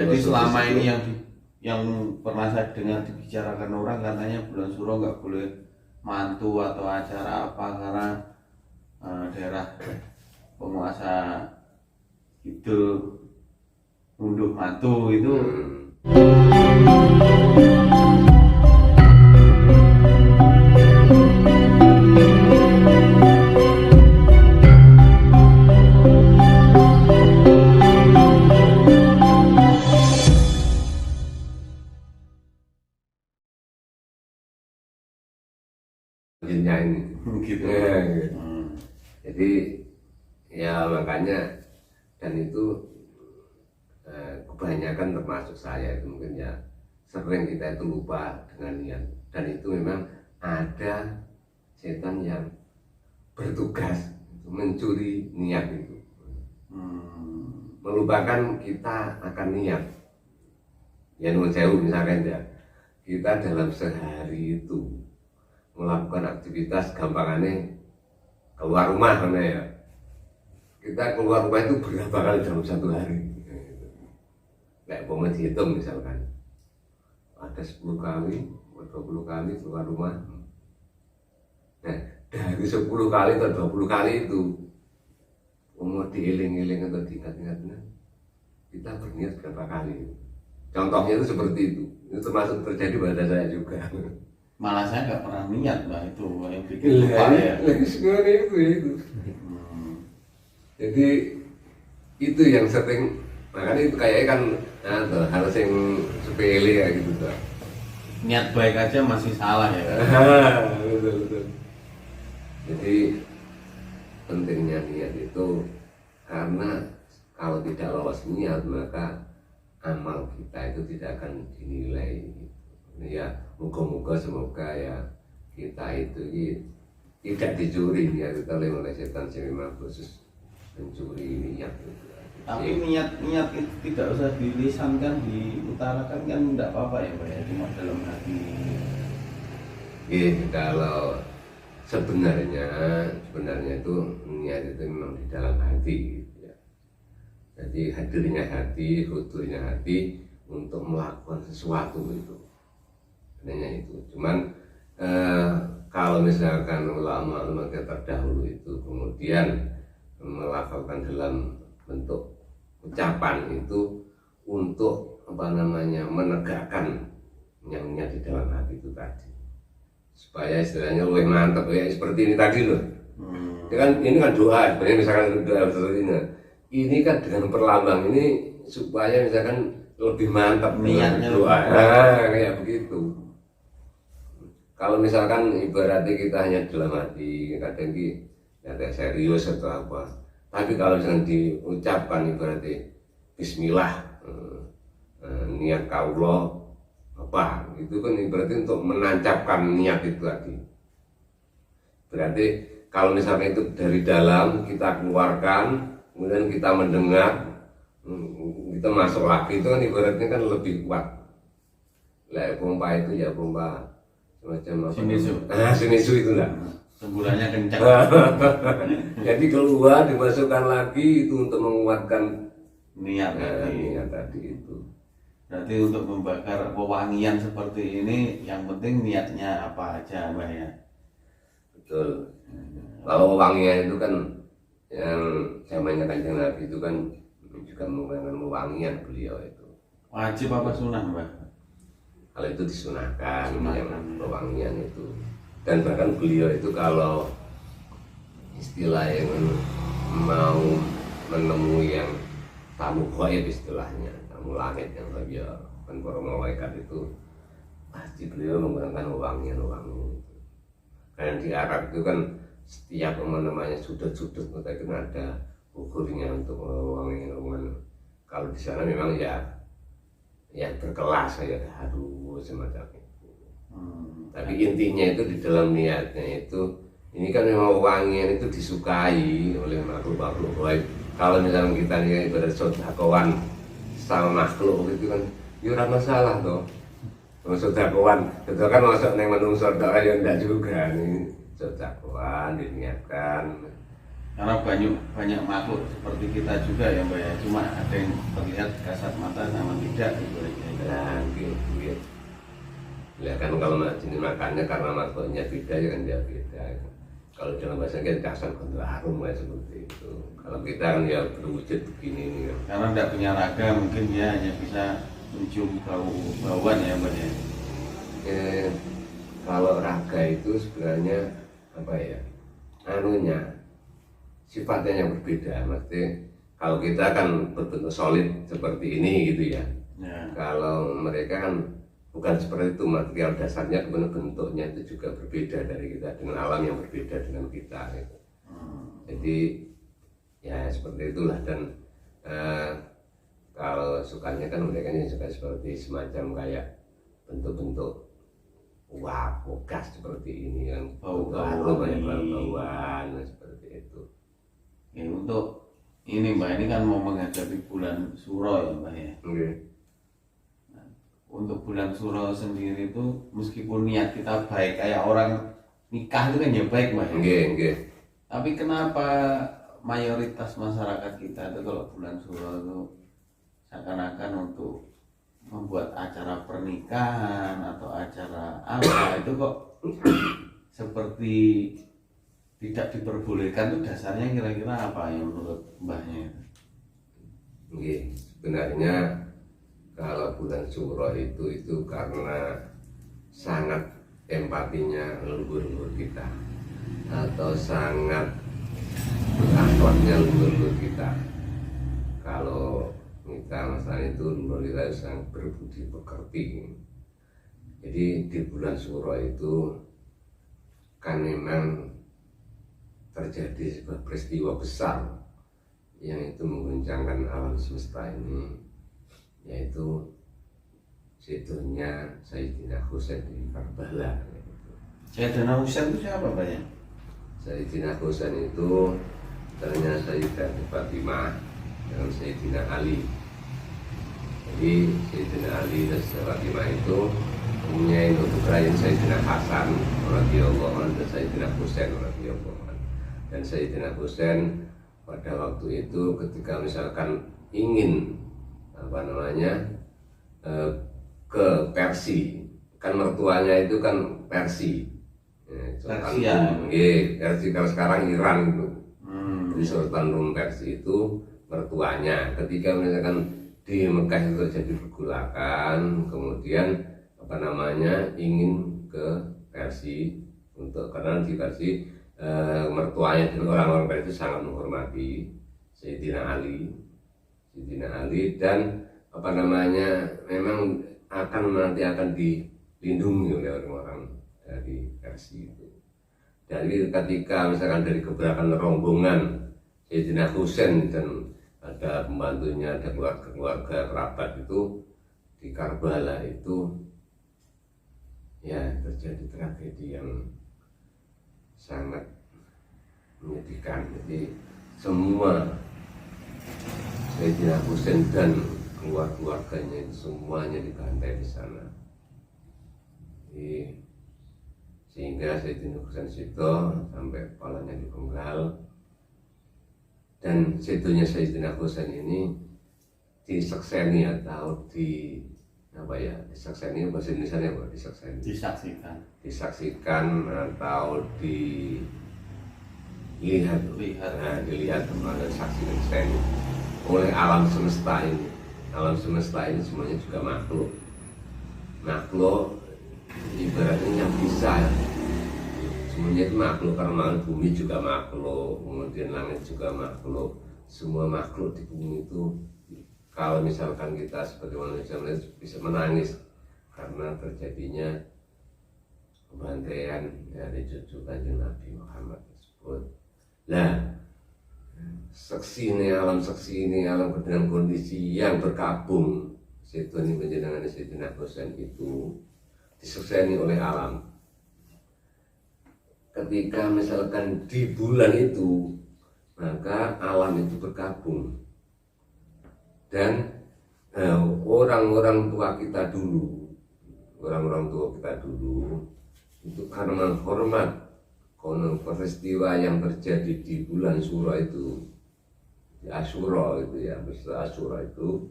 Jadi selama ini yang pernah saya dengar dibicarakan orang katanya bulan Suro nggak boleh mantu atau acara apa karena daerah penguasa itu ngunduh mantu itu. Ini Gitu. ya, gitu. Jadi ya makanya, dan itu kebanyakan termasuk saya itu mungkin ya sering kita itu lupa dengan niat, dan itu memang ada setan yang bertugas mencuri niat itu, melupakan kita akan niat. Ya nuwun sewu, misalkan ya kita dalam sehari itu melakukan aktivitas gampangannya keluar rumah mana ya, kita keluar rumah itu berapa kali dalam satu hari. Kayak umpama dihitung misalkan ada 10 kali, 20 kali keluar rumah. Nah dari 10 kali atau 20 kali itu mau diiling-iling atau diingat-ingatnya, kita berniat berapa kali. Contohnya itu seperti itu termasuk terjadi pada saya juga. Malah saya nggak pernah niat lah, itu yang bikin lupa ya. Sebenarnya itu. Jadi itu yang sering, makanya itu kayaknya kan harus yang sepele kayak gitu tuh. Niat baik aja masih salah ya. Betul. Jadi pentingnya niat itu, karena kalau tidak lolos niat maka amal kita itu tidak akan dinilai. Ya moga-moga semoga ya kita itu tidak dicuri niat kita oleh setan sih, memang khusus mencuri niat itu. Tapi niat itu tidak usah dilisankan, diutarakan kan tidak apa-apa ya Pak ya, cuma dalam hati. Kalau sebenarnya itu niat itu memang di dalam hati gitu ya. Jadi hadirnya hati, hudurnya hati untuk melakukan sesuatu itu. Adanya itu. Cuman kalau misalkan ulama-ulama terdahulu itu kemudian melafalkan dalam bentuk ucapan itu untuk menegakkan yang di dalam hati itu tadi, supaya istilahnya lebih mantap ya, seperti ini tadi loh. Ini kan doa, sebenarnya misalkan doa seperti ini kan dengan perlambang ini supaya misalkan lebih mantap niatnya doa, kayak begitu. Kalau misalkan ibaratnya kita hanya dalam hati, kadang kita serius atau apa, tapi kalau misalkan diucapkan ibaratnya Bismillah, niat kaulah apa, itu kan ibaratnya untuk menancapkan niat itu tadi. Berarti kalau misalkan itu dari dalam kita keluarkan, kemudian kita mendengar, kita masuk lagi, itu kan ibaratnya kan lebih kuat. Pompa itu ya pompa semacam apa? Shimizu itu enggak? Sembulannya kencang. Jadi keluar dimasukkan lagi itu untuk menguatkan niat tadi itu. Berarti untuk membakar pewangian seperti ini yang penting niatnya apa aja Mbak ya. Betul. Kalau pewangian itu kan yang zamannya Kanjeng Nabi itu kan juga menggunakan pewangian beliau itu. Wajib apa sunah Mbak? Kalau itu disunahkan yang pewangian itu. Dan bahkan beliau itu kalau istilah yang mau menemui yang tamu gaib istilahnya, tamu langit yang lebih kan para malaikat itu, pasti beliau menggunakan wewangian. Karena di Arab itu kan setiap sudut-sudut kita itu ada ukurnya untuk wewangian. Kalau di sana memang ya berkelas, ya harus semacam itu. Tapi intinya itu di dalam niatnya itu, ini kan memang wewangian itu disukai oleh makhluk-makhluk gaib. Kalau misalnya kita nih ibarat sedekawan sama makhluk itu kan ya ora masalah toh. Sedekawan, itu kan masuk neng menungso tok ya ndak juga nih. Sedekawan diniatkan karena banyak banyak makhluk seperti kita juga ya Mbak ya, cuma ada yang terlihat kasat mata sama tidak gitu aja. Nah, gitu. Ya kan kalau jenis makannya karena makhluknya beda ya kan dia beda. Kalau dalam bahasa kita kasar kontra harum ya seperti itu. Kalau kita kan ya berwujud begini nih. Karena tidak punya raga, mungkin dia hanya bisa mencium bau bauan ya Mbak ya. Kalau raga itu sebenarnya apa ya? Anunya sifatnya yang berbeda. Maksudnya kalau kita kan berbentuk solid seperti ini gitu ya. Ya. Kalau mereka kan bukan seperti itu, material dasarnya bentuknya itu juga berbeda dari kita, dengan alam yang berbeda dengan kita gitu. Jadi ya seperti itulah. Dan kalau sukanya kan mereka suka seperti semacam kayak bentuk-bentuk gas seperti ini yang bau-bauan seperti itu. Ya, untuk ini Mbak, ini kan mau menghadapi bulan Suro ya Mbak ya. Okay. Untuk bulan Suro sendiri itu meskipun niat kita baik kayak orang nikah itu kan ya baik Mbak ya. Tapi kenapa mayoritas masyarakat kita itu kalau bulan Suro itu seakan-akan untuk membuat acara pernikahan atau acara apa itu kok seperti tidak diperbolehkan, itu dasarnya kira-kira apa yang menurut Mbahnya? Sebenarnya kalau bulan Suro itu karena sangat empatinya leluhur kita atau sangat akhlaknya leluhur kita. Kalau kita masalah itu leluhur kita sangat berbudi pekerti. Jadi di bulan Suro itu kan memang terjadi sebuah peristiwa besar yang itu mengguncangkan alam semesta ini, yaitu jatuhnya Sayyidina Husain di Karbala. Sayyidina Husain itu siapa Pak ya? Sayyidina Husain itu ternyata Sayyidah Fatimah dengan Sayyidina Ali. Jadi Sayyidina Ali dan Sayyidah Fatimah itu punya untuk lain Sayyidina Hasan radhiyallahu anhu dan Sayyidina Husain radhiyallahu anhu. Dan Sayyidina Husain pada waktu itu ketika misalkan ingin ke Persia, kan mertuanya itu kan Persia. Persia. Persia kalau sekarang Iran itu. Jadi Sultan Rum Persia itu mertuanya. Ketika misalkan di Mekah itu terjadi pergolakan, kemudian ingin ke Persia karena di Persia mertuanya dan orang-orang Persia itu sangat menghormati Sayyidina Ali dan memang nanti akan dilindungi oleh orang-orang dari Persia itu. Jadi ketika misalkan dari keberangkatan rombongan Sayyidina Husain dan ada pembantunya, ada keluarga kerabat itu di Karbala itu ya terjadi tragedi yang sangat menyedihkan. Jadi semua Sayyidina Husain dan keluarganya itu semuanya dibantai di sana. Sehingga Sayyidina Husain itu sampai kepalanya dipenggal, dan situnya Sayyidina Husain ini disekseni atau disakseni bahasa Indonesia apa? Disaksikan atau dilihat oleh saksi dan saksi oleh alam semesta ini. Alam semesta ini semuanya juga makhluk ibaratnya yang bisa semuanya itu makhluk, karena bumi juga makhluk, kemudian langit juga makhluk. Semua makhluk di bumi itu kalau misalkan kita sebagai manusia bisa menangis karena terjadinya pembantaian dari cucu Kanjeng Nabi Muhammad tersebut. Nah, alam dengan kondisi yang berkabung situ ini menjenengan Sayyidina Husain itu disekseni oleh alam. Ketika misalkan di bulan itu, maka alam itu berkabung. Dan orang-orang tua kita dulu itu karena menghormat peristiwa yang terjadi di bulan Suro itu, di Asyura itu ya, peristiwa Asyura itu,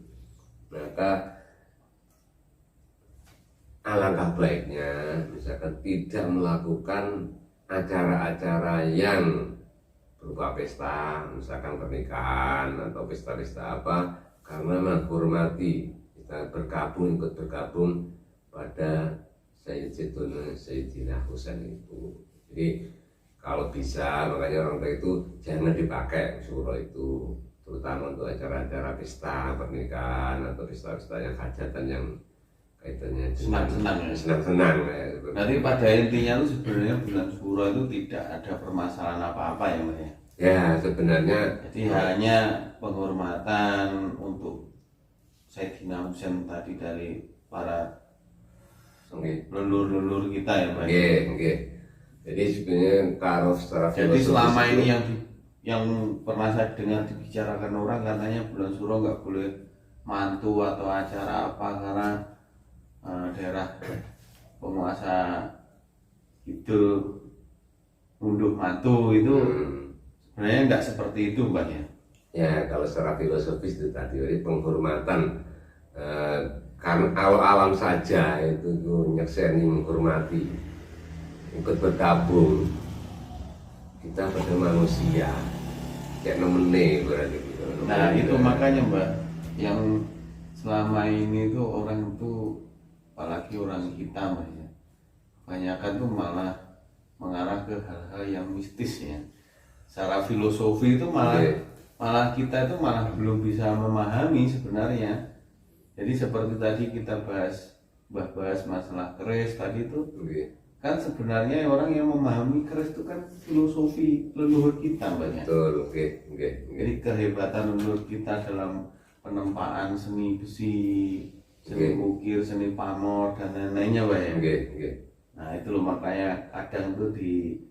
maka alangkah baiknya misalkan tidak melakukan acara-acara yang berupa pesta, misalkan pernikahan atau pesta-pesta apa, karena menghormati kita ikut bergabung pada Sayyidina Husain itu. Jadi kalau bisa, makanya orang tua itu jangan dipakai Suro itu, terutama untuk acara-acara pesta pernikahan atau pesta-pesta yang hajatan yang kaitannya senang-senang. Nanti pada intinya itu sebenarnya bulan Suro itu tidak ada permasalahan apa-apa ya Mbak ya? Ya sebenarnya. Jadi hanya penghormatan untuk Sayyidina Husain tadi dari para leluhur kita ya Mbak. Oke. Jadi sebenarnya kalau secara jadi selama ini yang pernah saya dengar dibicarakan orang katanya bulan Suro nggak boleh mantu atau acara apa karena daerah penguasa itu ngunduh mantu itu sebenarnya nggak seperti itu Mbak ya. Ya kalau secara filosofis itu tadi penghormatan karena alam saja itu nyekseni menghormati ikut bergabung kita pada manusia kayak nemene berarti gitu. Nah itu makanya Mbak yang selama ini tuh orang itu apalagi orang hitam ya kebanyakan tuh malah mengarah ke hal-hal yang mistis ya. Secara filosofi itu malah kita itu malah belum bisa memahami sebenarnya. Jadi seperti tadi kita bahas masalah keris tadi itu kan sebenarnya orang yang memahami keris itu kan filosofi leluhur kita banyak. Betul, oke. Jadi kehebatan leluhur kita dalam penempaan seni besi, seni ukir, seni pamor dan lain-lainnya Pak ya. Nah itu loh makanya kadang tuh di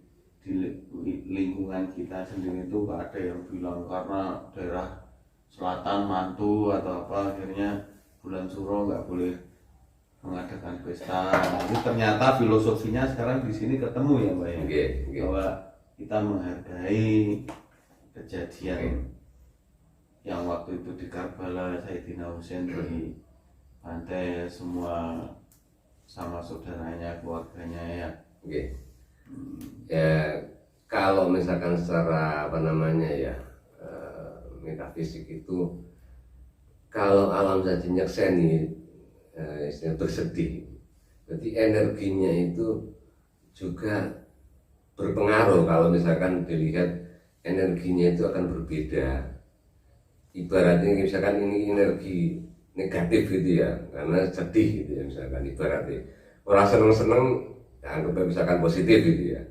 lingkungan kita sendiri itu ada yang bilang karena daerah selatan mantu atau apa akhirnya bulan Suro nggak boleh mengadakan pesta. Jadi ternyata filosofinya sekarang di sini ketemu ya Mbak ya. Bahwa kita menghargai kejadian yang waktu itu di Karbala Sayyidina Husain di pantai semua sama saudaranya, keluarganya ya. Ya kalau misalkan secara apa namanya ya metafisik itu kalau alam saja nyekseni istilah bersedih, jadi energinya itu juga berpengaruh. Kalau misalkan dilihat energinya itu akan berbeda. Ibaratnya misalkan ini energi negatif gitu ya, karena sedih gitu ya misalkan ibaratnya. Orang seneng-seneng anggap misalkan positif gitu ya.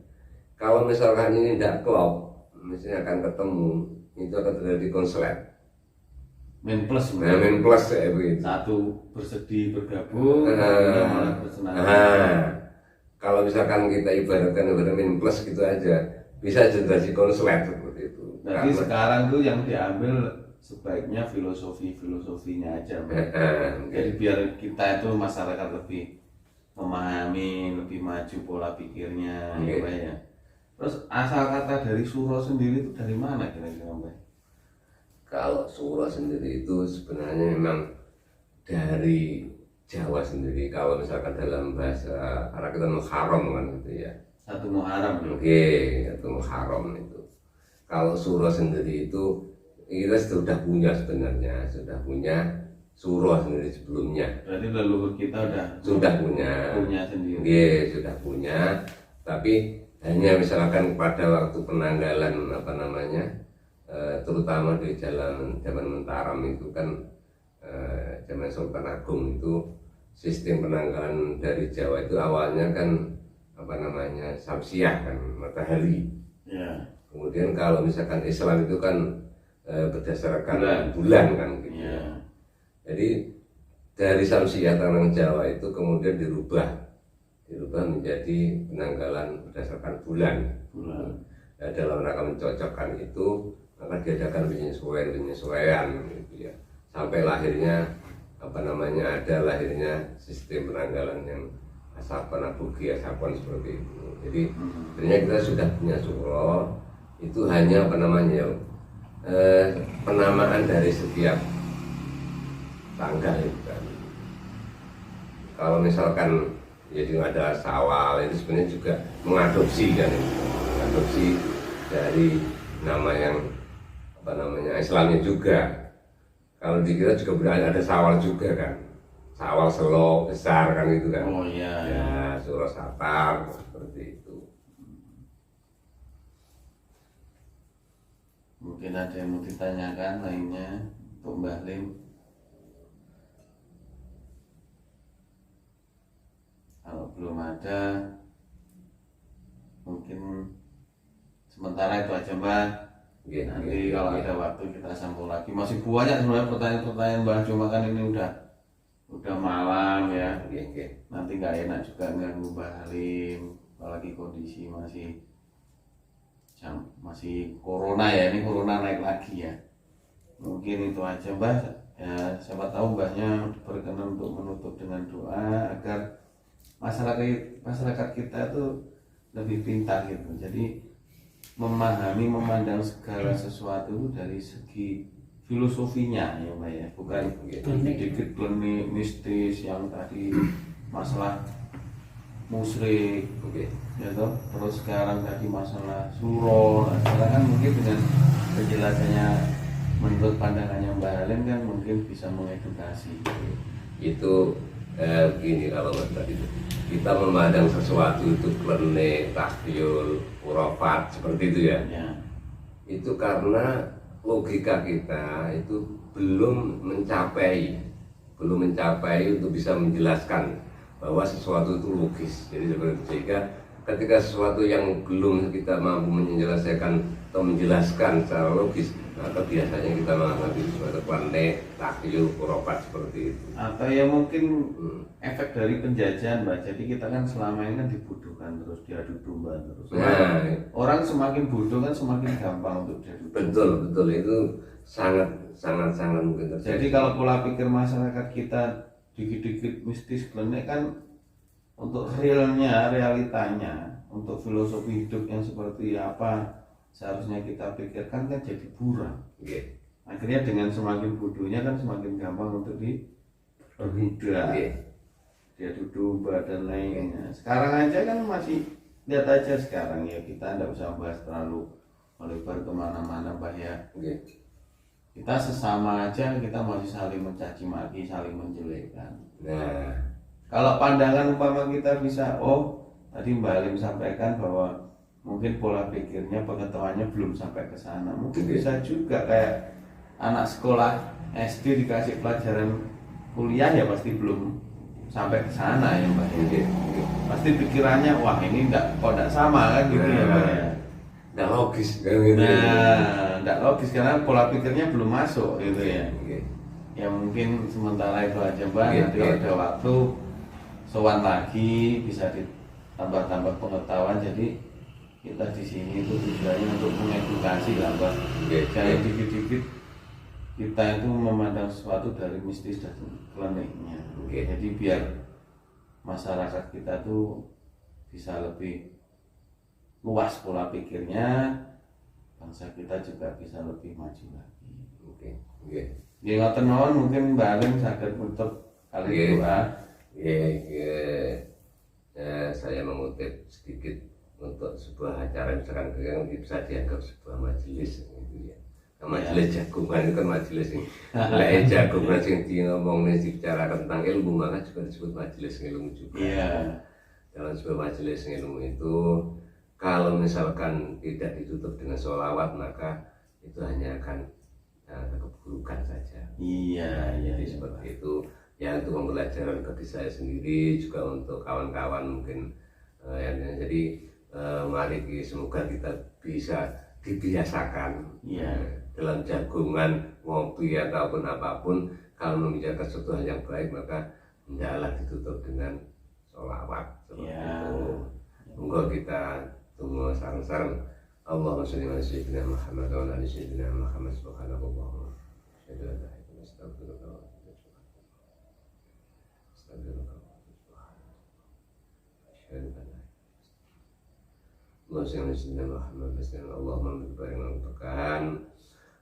Kalau misalkan ini tidak klop, misalnya akan ketemu, itu akan terjadi konslet. Main plus ya begitu. Satu bersedih bergabung, malah bersenang. Kalau misalkan kita ibaratkan main plus gitu aja, bisa jadi konslet seperti itu. Jadi sekarang tuh yang diambil sebaiknya filosofinya aja. Jadi biar kita itu masyarakat lebih memahami, lebih maju pola pikirnya, ya. Terus asal kata dari Suro sendiri itu dari mana kira-kira Mbak? Kalau Suro sendiri itu sebenarnya memang dari Jawa sendiri. Kalau misalkan dalam bahasa Arab kita Muharram kan gitu ya. Satu Muharram. Satu Muharram itu. Kalau Suro sendiri itu kita sudah punya sebenarnya, sudah punya Suro sendiri sebelumnya. Berarti leluhur kita sudah punya sendiri. Sudah punya. Tapi hanya misalkan pada waktu penanggalan apa namanya, terutama di zaman Mataram itu kan zaman Sultan Agung itu sistem penanggalan dari Jawa itu awalnya kan apa namanya Samsiah kan matahari. Kemudian kalau misalkan Islam itu kan berdasarkan bulan kan gitu. Jadi dari Samsiah tanah Jawa itu kemudian dirubah menjadi penanggalan berdasarkan bulan. Nah, dalam rangka mencocokkan itu maka diadakan penyesuaian gitu ya. Sampai lahirnya apa namanya ada lahirnya sistem penanggalan yang asapan abugi asapan seperti itu. Jadi sebenarnya kita sudah punya suro, itu hanya apa namanya penamaan dari setiap tanggal itu kan. Kalau misalkan jadi ada Sawal itu sebenarnya juga mengadopsi kan, mengadopsi dari nama yang apa namanya Islamnya juga. Kalau di kita juga berada ada Sawal juga kan, Sawal Selo besar kan itu kan. Oh iya. Ya Suro Satar seperti itu. Mungkin ada yang mau ditanyakan lainnya untuk Mbah Lim. Kalau belum ada, mungkin sementara itu aja Mbah. Oke, Nanti oke, kalau oke. ada waktu kita sambung lagi. Masih banyak sebenarnya pertanyaan-pertanyaan Mbah, cuma kan ini udah malam ya. Oke, oke. Nanti nggak enak juga nganggu Mbah Lim, apalagi kondisi masih corona ya, ini corona naik lagi ya. Mungkin itu aja Mbah. Ya, siapa tahu Mbahnya berkenan untuk menutup dengan doa agar masyarakat kita tuh lebih pintar gitu. Jadi memandang segala sesuatu itu dari segi filosofinya ya Mbak ya, bukan dikit-dikit klinik mistis yang tadi masalah musyrik Oke. gitu. Terus sekarang tadi masalah suro. Nah, sekarang kan mungkin dengan penjelasannya menurut pandangannya Mbak Helen kan mungkin bisa mengedukasi. Itu gini kalau tadi kita memandang sesuatu itu klenik, takyul, urafat seperti itu ya. Ya. Itu karena logika kita itu belum mencapai untuk bisa menjelaskan bahwa sesuatu itu logis. Jadi seperti itu, sehingga ketika sesuatu yang belum kita mampu menjelaskan atau menjelaskan secara logis, maka biasanya kita mengambil sesuatu klenik, takyul, urafat seperti itu. Atau ya mungkin efek dari penjajahan Mbak. Jadi kita kan selama ini kan dibutuhkan terus, diadu domba terus. Nah, Orang semakin bodoh kan semakin gampang untuk diadu domba. betul itu sangat mungkin terjadi. Jadi kalau pola pikir masyarakat kita dikit-dikit mistis klenik kan, untuk realitanya, untuk filosofi hidup yang seperti apa seharusnya kita pikirkan kan jadi buram. Oke. Akhirnya dengan semakin bodohnya kan semakin gampang untuk diperbudak, diadu domba dan lainnya. Sekarang aja kan masih, lihat aja sekarang ya, kita tidak usah bahas terlalu melebar kemana-mana Mbak ya. Oke. Kita sesama aja kita masih saling mencaci maki, saling menjelekkan. Nah, Kalau pandangan umpama kita bisa, tadi Mbak Lim sampaikan bahwa mungkin pola pikirnya, pengetahuannya belum sampai ke sana. Mungkin bisa juga kayak anak sekolah SD dikasih pelajaran kuliah ya pasti belum sampai ke sana ya Mbak. oke. Pasti pikirannya wah ini kok enggak sama kan gitu ya Mbak ya. Nggak logis kan gitu. Nah, enggak logis karena pola pikirnya belum masuk gitu ya. Oke. Ya mungkin sementara itu aja Mbak. Iya, Nanti iya. ada waktu sowan lagi bisa ditambah-tambah pengetahuan. Jadi kita di sini itu tujuannya untuk mengedukasi lah Mbak. Oke. Jangan dikit-dikit kita itu memandang sesuatu dari mistis dan kliniknya. Oke. Jadi biar masyarakat kita tuh bisa lebih luas pola pikirnya, bangsa kita juga bisa lebih maju lagi. Oke. Oke. Ya ngoten mawon, mungkin Mbak Alin saged nutup kali Oke. doa. Saya mengutip sedikit untuk sebuah acara misalkan yang bisa dianggap sebuah majelis gitu ya. Nah, majelis jagungan itu kan majelis yang lain jagungan yang ngomongnya bicara tentang ilmu, maka juga disebut majelis ilmu juga. Iya. Dalam sebuah majelis ilmu itu kalau misalkan tidak ditutup dengan sholawat, maka itu hanya akan ada keburukan saja. Iya. Jadi seperti itu. Ya untuk pembelajaran bagi saya sendiri, juga untuk kawan-kawan mungkin. Jadi mari semoga kita bisa dibiasakan dalam jagungan, ngopi ataupun apapun. Kalau membicarakan sesuatu hal yang baik, maka hendaklah ditutup dengan sholawat seperti itu. Semoga kita tunggu sarang-sarang. Allahumma sholli ala sayyidina Muhammad wa ala ali sayyidina Muhammad subhanallah. Astagfirullah. Allah sing Sayyidina Muhammad Rasulullah Allahumma bibaring berkahan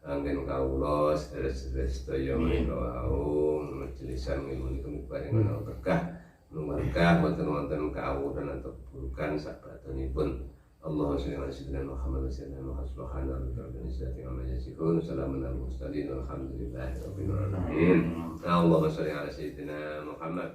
anggen kawula sedherek-sedherek menika wau majelisan menika bibaring berkah berkah wonten kawulan atau keburukan sabatanipun Allah Sayyidina Muhammad Rasulullah subhanahu wa ta'ala salamun alal mursalin walhamdulillahi rabbil alamin Allahumma shalli ala Sayyidina Muhammad